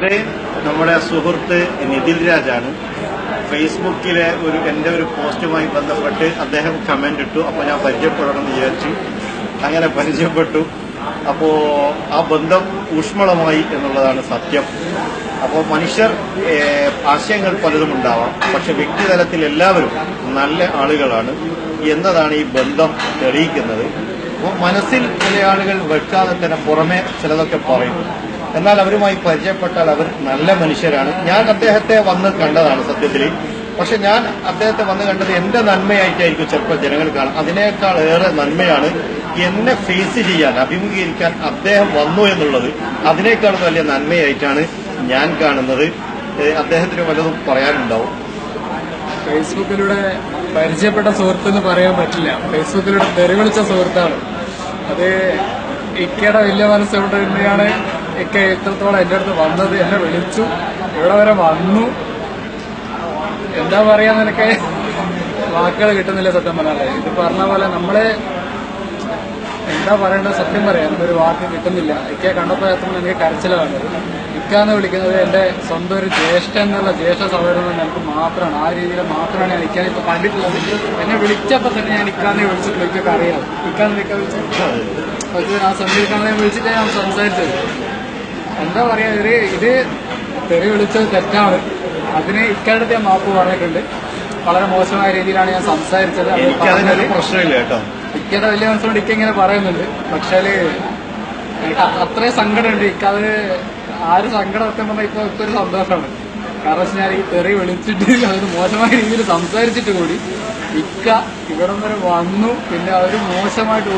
ഇത് നമ്മുടെ സുഹൃത്ത് നിതിൽ രാജാണ്. ഫേസ്ബുക്കിലെ എന്റെ ഒരു പോസ്റ്റുമായി ബന്ധപ്പെട്ട് അദ്ദേഹം കമന്റ് ഇട്ടു. അപ്പോൾ ഞാൻ പരിചയപ്പെടണം എന്ന് വിചാരിച്ചു. അങ്ങനെ പരിചയപ്പെട്ടു. അപ്പോ ആ ബന്ധം ഊഷ്മളമായി എന്നുള്ളതാണ് സത്യം. അപ്പോൾ മനുഷ്യർ ആശയങ്ങൾ പലതും ഉണ്ടാവാം, പക്ഷെ വ്യക്തിതലത്തിൽ എല്ലാവരും നല്ല ആളുകളാണ് എന്നതാണ് ഈ ബന്ധം തെളിയിക്കുന്നത്. അപ്പോൾ മനസ്സിൽ ചില ആളുകൾ വെക്കാതെ തന്നെ പുറമെ ചിലതൊക്കെ പറയും. എന്നാൽ അവരുമായി പരിചയപ്പെട്ടാൽ അവർ നല്ല മനുഷ്യരാണ്. ഞാൻ അദ്ദേഹത്തെ വന്ന് കണ്ടതാണ് സത്യത്തിൽ. പക്ഷെ ഞാൻ അദ്ദേഹത്തെ വന്ന് കണ്ടത് എന്റെ നന്മയായിട്ടായിരിക്കും ചിലപ്പോൾ ജനങ്ങൾ കാണാം. അതിനേക്കാൾ ഏറെ നന്മയാണ് എന്നെ ഫേസ് ചെയ്യാൻ, അഭിമുഖീകരിക്കാൻ അദ്ദേഹം വന്നു എന്നുള്ളത്. അതിനേക്കാൾ വലിയ നന്മയായിട്ടാണ് ഞാൻ കാണുന്നത്. അദ്ദേഹത്തിന് വല്ലതും പറയാനുണ്ടാവും. ഫേസ്ബുക്കിലൂടെ പരിചയപ്പെട്ട സുഹൃത്തെന്ന് പറയാൻ പറ്റില്ല. ഫേസ്ബുക്കിലൂടെ തെറിവിളിച്ച സുഹൃത്താണ് അത്. ഇക്കയുടെ വലിയ മനസ്സുകൊണ്ട് തന്നെയാണ് ഇക്ക ഇത്രത്തോളം എന്റെ അടുത്ത് വന്നത്. എന്നെ വിളിച്ചു, ഇവിടെ വരെ വന്നു. എന്താ പറയാ, നിനക്ക് വാക്കുകൾ കിട്ടുന്നില്ല സത്യം പറഞ്ഞാലേ. ഇത് പറഞ്ഞ പോലെ നമ്മളെ എന്താ പറയേണ്ടത്, സത്യം പറയാം ഒരു വാക്ക് കിട്ടുന്നില്ല. ഇക്കയെ കണ്ടപ്പോൾ എത്തുമ്പോൾ എനിക്ക് കരച്ചിലാണ്. ഇക്കാന്ന് വിളിക്കുന്നത് എന്റെ സ്വന്തം ഒരു ജ്യേഷ്ഠൻ എന്നുള്ള ജ്യേഷ്ഠ സഹോദരൻ എനിക്ക് മാത്രമാണ്. ആ രീതിയിൽ മാത്രമാണ് ഞാൻ ഇക്കാനിപ്പോ കണ്ടിട്ടുള്ളത്. എന്നെ വിളിച്ചപ്പോ തന്നെ ഞാൻ ഇക്കാന്നെ വിളിച്ചിട്ടുള്ള ഇക്കൊക്കെ അറിയാം. ഇക്കാന്ന് ഇക്ക വിളിച്ചു ആ സമയത്താണ് വിളിച്ചിട്ട് ഞാൻ സംസാരിച്ചത്. എന്താ പറയാ, ഇത് തെറി വിളിച്ചത് തെറ്റാണ്. അതിന് ഇക്കാലത്ത് ഞാൻ മാപ്പ് പറഞ്ഞിട്ടുണ്ട്. വളരെ മോശമായ രീതിയിലാണ് ഞാൻ സംസാരിച്ചത്. പ്രശ്നമില്ല കേട്ടോ. ഇക്കയുടെ വലിയ മനസ്സുകൊണ്ട് ഇക്ക ഇങ്ങനെ പറയുന്നുണ്ട്. പക്ഷേ എനിക്ക് അത്രയും സങ്കടമുണ്ട്. ഇക്കത് ആര് സങ്കടം സത്യം പറഞ്ഞാൽ ഇപ്പൊ ഒരു സന്തോഷമാണ്. കാരണം ഞാൻ ഈ തെറി വിളിച്ചിട്ട് അതൊരു മോശമായ രീതിയിൽ സംസാരിച്ചിട്ട് കൂടി ഇക്ക ഇവിടം വരെ വന്നു. പിന്നെ അവർ മോശമായിട്ട്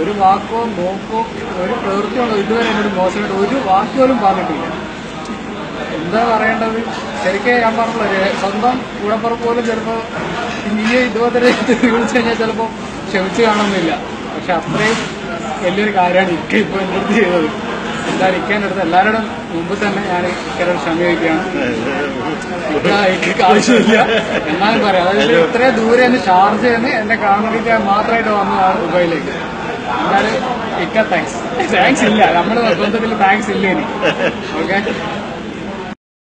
ഒരു വാക്കോ നോക്കോ ഒരു പ്രവൃത്തിയോ ഇതുവരെ എന്നോട് മോശമായിട്ട് ഒരു വാക്ക് പോലും പറഞ്ഞിട്ടില്ല. എന്താ പറയേണ്ടത്, ശരിക്കും ഞാൻ പറഞ്ഞത് സ്വന്തം കൂടപ്പുറം പോലും ചിലപ്പോ ഇനിയെ ഇതുപോലെ വിളിച്ചു കഴിഞ്ഞാൽ ചിലപ്പോ ക്ഷമിച്ചു കാണുന്നില്ല. പക്ഷെ അത്രയും വലിയൊരു കാര്യമാണ് ഇക്ക ഇപ്പൊ എന്റെ അടുത്ത് ചെയ്തത്. എന്തായാലും ഇക്കേന്റെ അടുത്ത് എല്ലാവരുടെ മുമ്പ് തന്നെ ഞാൻ ഇക്കരോട് ക്ഷമിക്കുകയാണ്. ഇക്കയ്ക്ക് ആവശ്യമില്ല എന്നാലും പറയാം. അതായത് ഇത്രയും ദൂരെ നിന്ന് ഷാർജയിൽ നിന്ന് എന്നെ കാണാൻ മാത്രമായിട്ട് വന്നതാണ് ദുബായിലേക്ക്. എന്തായാലും ഇക്ക താങ്ക്സ് ഇല്ല, നമ്മുടെ ബന്ധത്തിൽ താങ്ക്സ് ഇല്ല എനിക്ക്. ഓക്കെ.